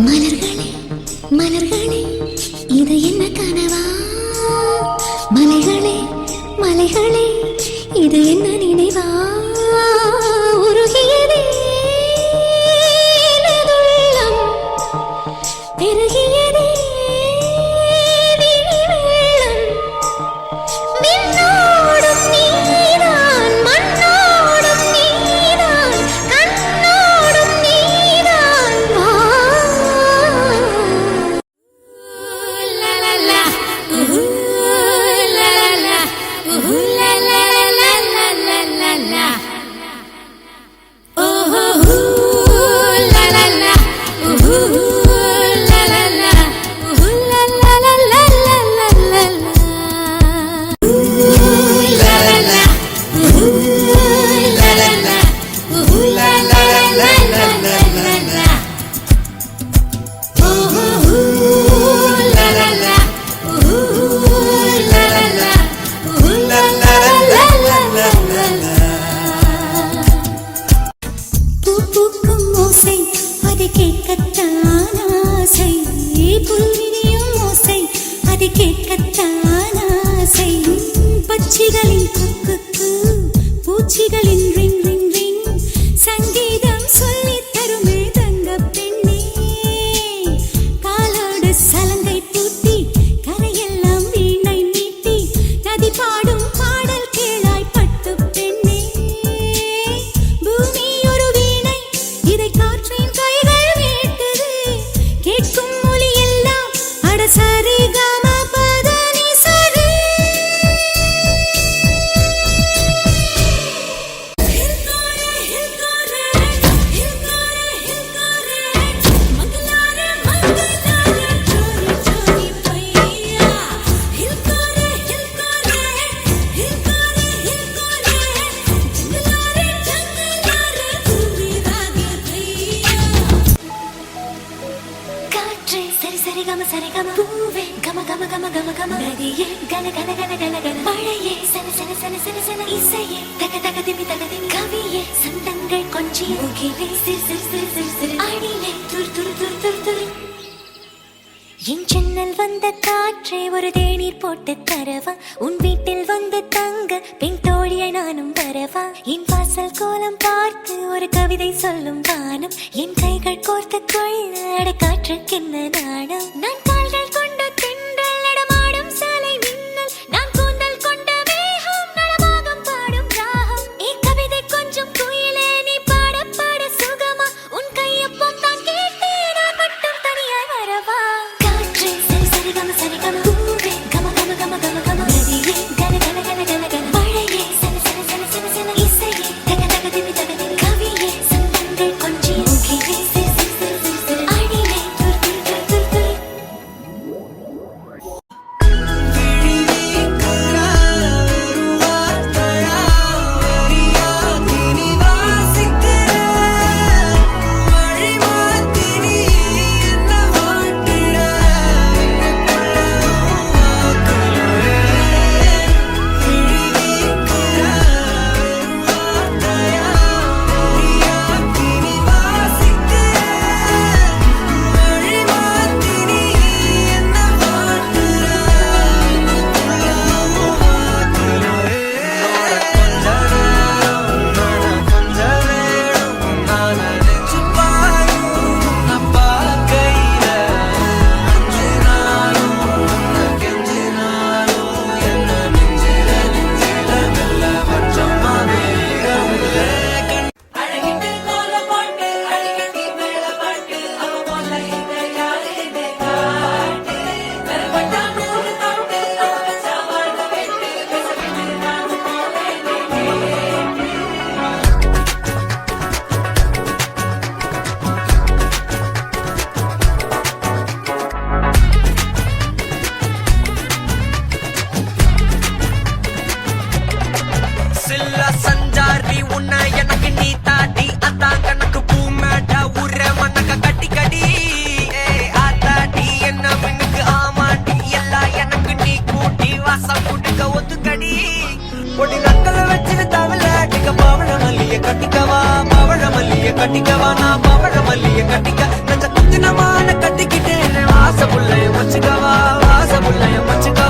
மலர்களே மலர்களே இது என்ன கனவா? மலைகளே மலைகளே இது என்ன நினைவா? உருகியதே உள்ளம், பெருகியதே விழிவெள்ளம். விண்ணோடும் நீதான், மண்ணோடும் நீதான், கண்ணோடும் நீதான். வா la la la, la la la, la la la la la la la. Oh la la la, la la la, la la la la la la la. La la la, la la la, la la la la la la la. பூக்கும் ஓசை அது கேட்கத்தான் ஆசை, புல்விரியும் ஓசை அது கேட்கத்தான் ஆசை. பட்சிகளின் குக்கு, பூச்சிகளின் ரிங் ரிங் ரிங், சங்கீதம் சொல்லித் தருமே தங்க பெண்ணே. காலோடு சலங்கை பூட்டி, கரையெல்லாம் வீணை மீட்டி, நதி பாடும் பாடல் கேளாய் பட்டு பெண்ணே. பூமி ஒரு வீணை, இதை காற்றின் கைகள் மீட்டது. கேட்கும் மொழி எல்லாம் அட சரி கம பதனி சரி. காற்றே சரி சரி கம சரி கம, பூவே கம கம கம கம கம, நதியே கன கன கன கன கன, மழையே சன சன சன சன சன, இசையே தக தக திமி தக திமி, கவியே சந்தங்கள் கொஞ்சி, முகிலே சிறு சிறு சிறு சிறு சிறு, அணிலே துரு துரு துரு துரு துரு. என் ஜன்னல் வந்த காற்றே ஒரு தேநீர் போட்டு தரவா? உன் வீட்டில் வந்து தங்க பெண் தோழியை நானும் வரவா? என் வாசல் கோலம் பார்த்து ஒரு கவிதை சொல்லும் வானம், என் கைகள் கோர்த்து கொள்ள அட காற்றுக்கென்ன நாணம். நான் கால்கள் கொண்ட தென்றல் நடமாடும் சாலை மின்னல், நான் கூந்தல் கொண்ட மேகம் நலமாகம் பாடும் ராகம். என் கவிதை கொஞ்சம் குயிலே நீ பாட பாட சுகமா? உன் கையப்பம் தான் கேட்டு நான் மட்டும் தனியாய் வரவா? காற்றே சரி சரி கம சரி கம, பூவே கம கம கம கம கம, நதியே கன கன கன கன கன, மழையே சன சன சன சன சன, இசையே தக தக திமி தக திமி, கவியே சந்தங்கள் கொஞ்சி, முகிலே சிறு சிறு சிறு சிறு சிறு, அணிலே துரு துரு துரு துரு துரு. செவ்வக மல்லிய கட்டிக்க நெஞ்ச குத்தினமான கட்டிக்கிட்டேன் வாச புள்ளைய வச்சுக்கவா வாச புள்ளைய வச்சுக்க